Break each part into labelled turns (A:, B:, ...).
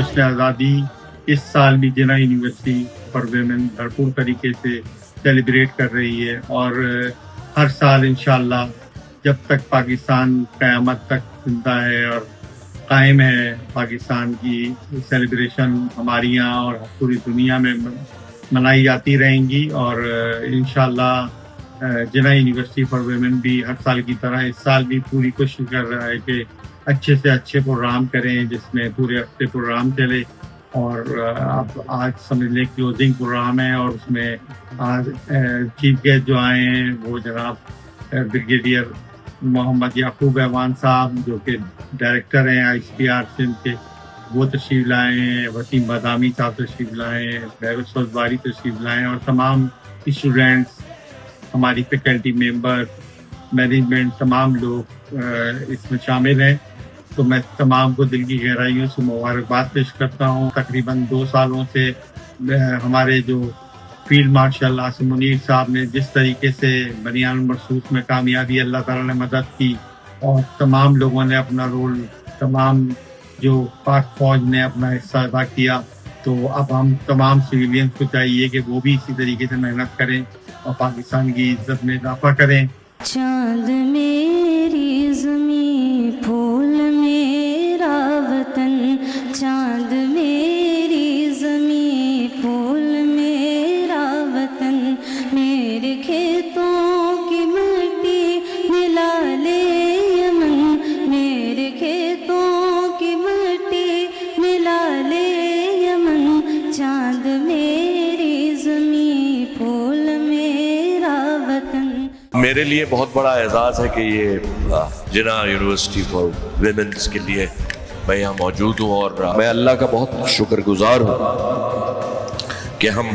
A: जश्न आज़ादी इस साल भी जिना यूनिवर्सिटी फॉर वुमेन भरपूर तरीके से सेलिब्रेट कर रही है और हर साल इंशाअल्लाह जब तक पाकिस्तान क़यामत तक जिंदा है और कायम है पाकिस्तान की सेलिब्रेशन हमारे यहाँ और पूरी दुनिया में मनाई जाती रहेंगी। और इंशाअल्लाह जिना यूनिवर्सिटी फॉर वुमेन भी हर साल की तरह इस साल भी पूरी कोशिश कर रहा है कि अच्छे से अच्छे प्रोग्राम करें जिसमें पूरे हफ्ते प्रोग्राम चले। और अब आज समझ लें क्लोजिंग प्रोग्राम है और उसमें आज चीफ गेस्ट जो आए हैं वो जनाब ब्रिगेडियर मोहम्मद याकूब ऐवान साहब जो कि डायरेक्टर हैं ICPR सिंध के, वो तशरीफ़ लाए हैं। वसीम बादामी साहब तशरीफ़ लाए हैं, बहरुस बारी तशरीफ़ लाए हैं और तमाम स्टूडेंट्स, हमारी फैकल्टी मेंबर, मैनेजमेंट, तमाम लोग इसमें शामिल हैं। तो मैं तमाम को दिल की गहराइयों से मुबारकबाद पेश करता हूँ। तकरीबन 2 सालों से हमारे जो फील्ड मार्शल आसिम मुनीर साहब ने जिस तरीके से बनियान मरसूस में कामयाबी अल्लाह ताला ने मदद की और तमाम लोगों ने अपना रोल, तमाम जो पाक फौज ने अपना हिस्सा अदा किया, तो अब हम तमाम सिविलियंस को चाहिए कि वो भी इसी तरीके से मेहनत करें और पाकिस्तान की इज्जत में इजाफा करें।
B: चाँद मेरी ज़मीं, फूल मेरा वतन, चाँद मेरी ज़मीं, फूल मेरा वतन, मेरे खेतों की मिट्टी मिला ले यमन, मेरे खेतों की मिट्टी मिला ले यमन, चाँद मेरी ज़मीं, फूल मेरा वतन।
C: मेरे लिए बहुत बड़ा एजाज़ है कि ये जिना यूनिवर्सिटी फॉर वुमेन्स के लिए मैं यहाँ मौजूद हूँ और मैं अल्लाह का बहुत शुक्रगुजार हूँ कि हम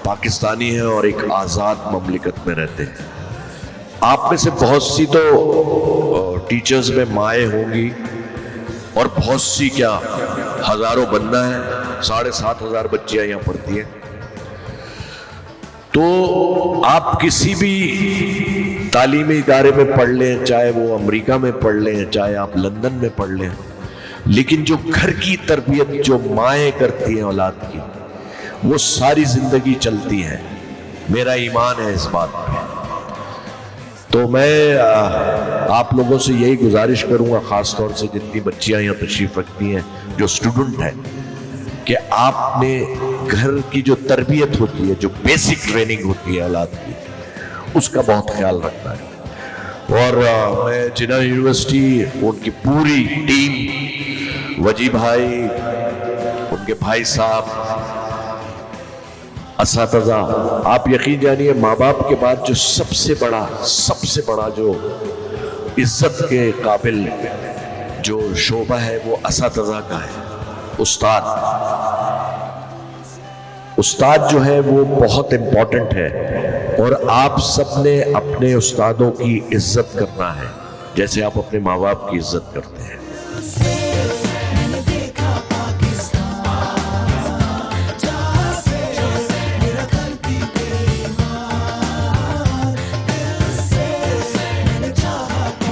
C: पाकिस्तानी हैं और एक आज़ाद ममलिकत में रहते हैं। आप में से बहुत सी तो टीचर्स में माएँ होंगी और बहुत सी क्या हज़ारों बनना है, 7,500 बच्चियाँ यहाँ पढ़ती हैं। तो आप किसी भी तालीमी इदारे में पढ़ लें, चाहे वो अमेरिका में पढ़ लें, चाहे आप लंदन में पढ़ लें, लेकिन जो घर की तरबियत जो माएँ करती हैं औलाद की, वो सारी ज़िंदगी चलती है। मेरा ईमान है इस बात पे। तो मैं आप लोगों से यही गुजारिश करूँगा, ख़ास तौर से जितनी बच्चियाँ यहाँ तशरीफ़ रखती हैं, जो स्टूडेंट हैं, कि आपने घर की जो तरबियत होती है, जो बेसिक ट्रेनिंग होती है औलाद की, उसका बहुत ख्याल रखना है। और मैं जिना यूनिवर्सिटी, उनकी पूरी टीम, वजी भाई, उनके भाई साहब, असातिज़ा, आप यकीन जानिए माँ बाप के बाद जो सबसे बड़ा जो इज्जत के काबिल जो शोबा है वो असातिज़ा का है। उस्ताद जो है वो बहुत इम्पोर्टेंट है और आप सब ने अपने उस्तादों की इज्जत करना है जैसे आप अपने माँ बाप की इज्जत करते हैं।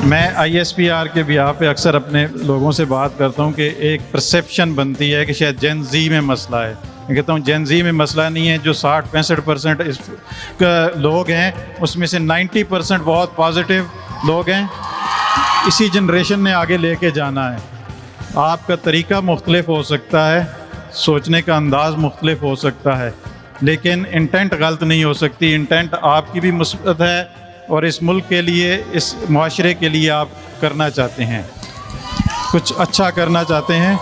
D: मैं ISPR के बिहाफ पे अक्सर अपने लोगों से बात करता हूँ कि एक परसेप्शन बनती है कि शायद जेन ज़ी में मसला है। मैं कहता हूँ जेन ज़ी में मसला नहीं है। जो 60-65% लोग हैं उसमें से 90% बहुत पॉजिटिव लोग हैं। इसी जनरेशन ने आगे लेके जाना है। आपका तरीका मुख्तलिफ हो सकता है, सोचने का अंदाज़ मुख्तलिफ हो सकता है, लेकिन इंटेंट गलत नहीं हो सकती। इंटेंट आपकी भी मुस्बत है और इस मुल्क के लिए, इस माशरे के लिए आप करना चाहते हैं, कुछ अच्छा करना चाहते हैं।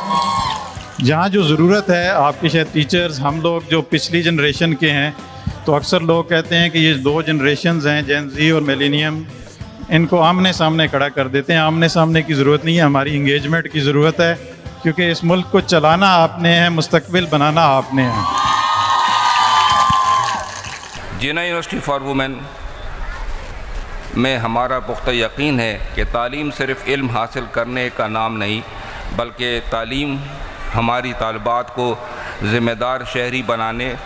D: जहाँ जो ज़रूरत है, आपके शायद टीचर्स, हम लोग जो पिछली जनरेशन के हैं, तो अक्सर लोग कहते हैं कि ये 2 जनरेशन्स हैं, जेन ज़ी और मिलेनियम, इनको आमने सामने खड़ा कर देते हैं। आमने सामने की ज़रूरत नहीं है, हमारी इंगेजमेंट की ज़रूरत है, क्योंकि इस मुल्क को चलाना आपने है, मुस्तकबिल बनाना आपने है।
E: जिना यूनिवर्सिटी फॉर वुमेन में हमारा पुख्ता यकीन है कि तालीम सिर्फ़ इल्म हासिल करने का नाम नहीं, बल्कि तालीम हमारी तालिबात को ज़िम्मेदार शहरी बनाने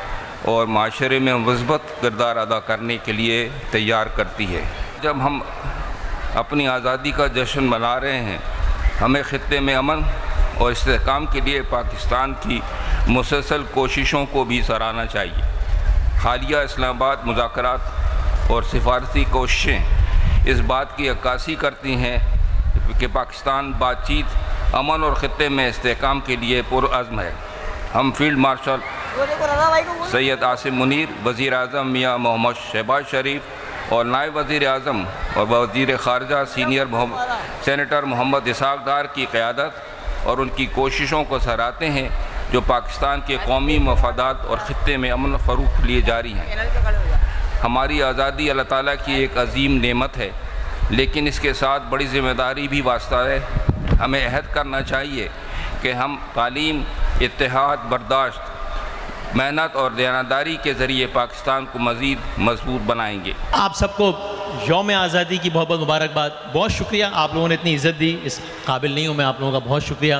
E: और माशरे में मुस्बत किरदार अदा करने के लिए तैयार करती है। जब हम अपनी आज़ादी का जश्न मना रहे हैं, हमें ख़ित्ते में अमन اور استحکام کے لیے پاکستان کی مسلسل کوششوں کو بھی سراہنا چاہیے۔ حالیہ اسلام آباد مذاکرات اور سفارتی کوششیں اس بات کی عکاسی کرتی ہیں کہ پاکستان بات چیت، امن اور خطے میں استحکام کے لیے پرعزم ہے۔ ہم فیلڈ مارشل سید عاصم منیر، وزیر اعظم میاں محمد شہباز شریف اور نائب وزیر اعظم اور وزیر خارجہ سینیٹر محمد اسحاق ڈار کی قیادت اور ان کی کوششوں کو سراہتے ہیں جو پاکستان کے قومی مفادات اور خطے میں امن فروغ کے لیے جاری ہیں۔ ہماری آزادی اللہ تعالیٰ کی ایک عظیم نعمت ہے، لیکن اس کے ساتھ بڑی ذمہ داری بھی واسطہ ہے۔ ہمیں عہد کرنا چاہیے کہ ہم تعلیم، اتحاد، برداشت، محنت اور دیانتداری کے ذریعے پاکستان کو مزید مضبوط بنائیں گے۔
F: آپ سب کو یوم آزادی کی بہت بہت مبارکباد۔ بہت شکریہ، آپ لوگوں نے اتنی عزت دی، اس قابل نہیں ہوں میں آپ لوگوں کا، بہت شکریہ۔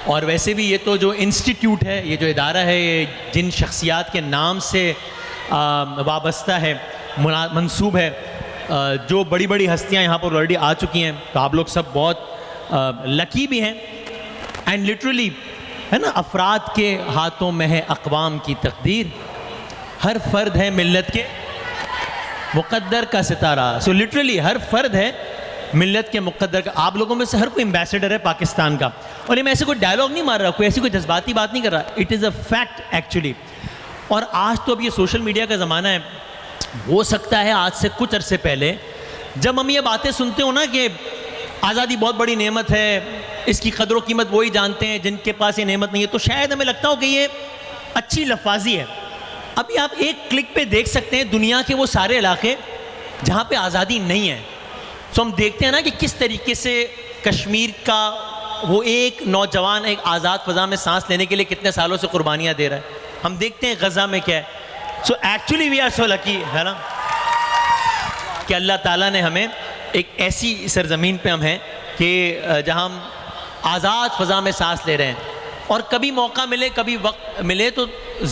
F: اور ویسے بھی یہ تو جو انسٹیٹیوٹ ہے، یہ جو ادارہ ہے، یہ جن شخصیات کے نام سے وابستہ ہے، منسوب ہے، جو بڑی بڑی ہستیاں یہاں پر آلریڈی آ چکی ہیں، تو آپ لوگ سب بہت لکی بھی ہیں۔ اینڈ لٹرلی ہے نا، افراد کے ہاتھوں میں ہے اقوام کی تقدیر، ہر فرد ہے ملت کے مقدر کا ستارہ۔ سو لٹرلی ہر فرد ہے ملت کے مقدر کا۔ آپ لوگوں میں سے ہر کوئی ایمبیسڈر ہے پاکستان کا، اور یہ میں ایسے کوئی ڈائلاگ نہیں مار رہا، کوئی ایسی کوئی جذباتی بات نہیں کر رہا، it is a fact actually. اور آج تو اب یہ سوشل میڈیا کا زمانہ ہے، ہو سکتا ہے آج سے کچھ عرصے پہلے جب ہم یہ باتیں سنتے ہو نا کہ آزادی بہت بڑی نعمت ہے، اس کی قدر و قیمت وہی جانتے ہیں جن کے پاس یہ نعمت نہیں ہے، تو شاید ہمیں لگتا ہو کہ یہ اچھی لفاظی ہے۔ ابھی آپ ایک کلک پہ دیکھ سکتے ہیں دنیا کے وہ سارے علاقے جہاں پہ آزادی نہیں ہے۔ تو ہم دیکھتے ہیں نا کہ کس طریقے سے کشمیر کا وہ ایک نوجوان ایک آزاد فضا میں سانس لینے کے لیے کتنے سالوں سے قربانیاں دے رہا ہے۔ ہم دیکھتے ہیں غزہ میں کیا ہے۔ So actually we are so لکی، ہے نا، کہ اللہ تعالیٰ نے ہمیں ایک ایسی سرزمین پہ ہم ہیں کہ جہاں ہم آزاد فضا میں سانس لے رہے ہیں۔ اور کبھی موقع ملے، کبھی وقت ملے تو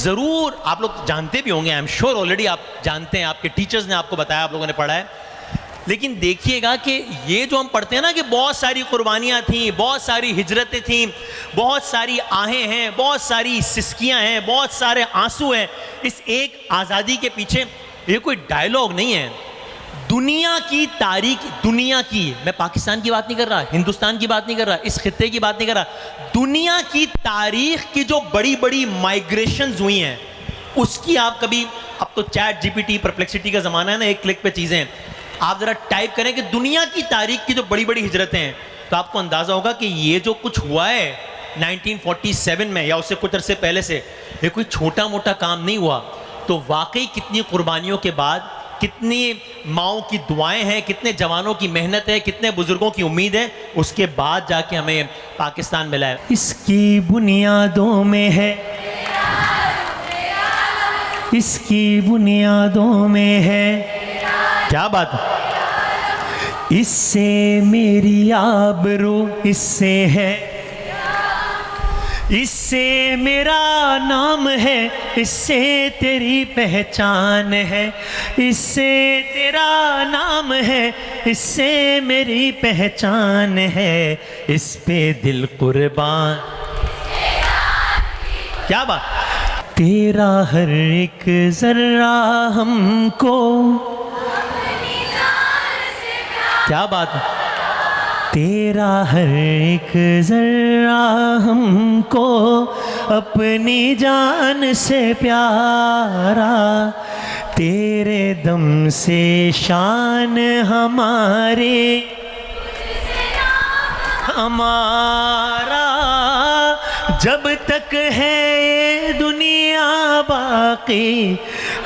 F: ضرور، آپ لوگ جانتے بھی ہوں گے، آئی ایم شیور آلریڈی آپ جانتے ہیں، آپ کے ٹیچرز نے آپ کو بتایا، آپ لوگوں نے پڑھا ہے، لیکن دیکھیے گا کہ یہ جو ہم پڑھتے ہیں نا کہ بہت ساری قربانیاں تھیں، بہت ساری ہجرتیں تھیں، بہت ساری آہیں ہیں، بہت ساری سسکیاں ہیں، بہت سارے آنسو ہیں، اس ایک آزادی کے پیچھے یہ کوئی ڈائلاگ نہیں ہے۔ دنیا کی تاریخ، دنیا کی، میں پاکستان کی بات نہیں کر رہا، ہندوستان کی بات نہیں کر رہا، اس خطے کی بات نہیں کر رہا، دنیا کی تاریخ کی جو بڑی بڑی مائیگریشنز ہوئی ہیں اس کی آپ کبھی، اب تو ChatGPT, Perplexity کا زمانہ ہے نا، ایک کلک پہ چیزیں ہیں، آپ ذرا ٹائپ کریں کہ دنیا کی تاریخ کی جو بڑی بڑی ہجرتیں ہیں تو آپ کو اندازہ ہوگا کہ یہ جو کچھ ہوا ہے 1947 میں یا اس سے کچھ عرصے پہلے سے، یہ کوئی چھوٹا موٹا کام نہیں ہوا۔ تو واقعی کتنی قربانیوں کے بعد، کتنی ماؤں کی دعائیں ہیں، کتنے جوانوں کی محنت ہے، کتنے بزرگوں کی امید ہے، اس کے بعد جا کے ہمیں پاکستان ملا ہے۔ اس کی بنیادوں میں ہے، اس کی بنیادوں میں ہے، کیا بات ہے، اس سے میری آبرو، اس سے ہے، اس سے میرا نام ہے، اس سے تیری پہچان ہے، اس سے تیرا نام ہے، اس سے میری پہچان ہے، اس پہ دل قربان، کیا بات، تیرا ہر ایک ذرہ ہم کو، کیا بات ہے، تیرا ہر ایک ذرہ ہم کو اپنی جان سے پیارا، تیرے دم سے شان ہمارے، ہمارا جب تک ہے دنیا باقی،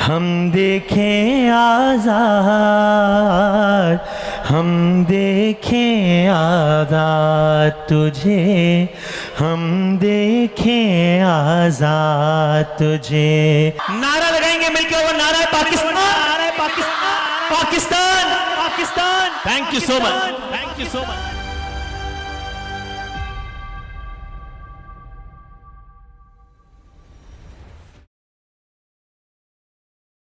F: ہم دیکھیں آزاد، ہم دیکھیں آزاد تجھے، ہم دیکھیں آزاد تجھے۔ نعرہ لگائیں گے مل کے، وہ نعرہ پاکستان، نعرہ Pakistan, Pakistan, Pakistan. Thank you so much, thank you so much.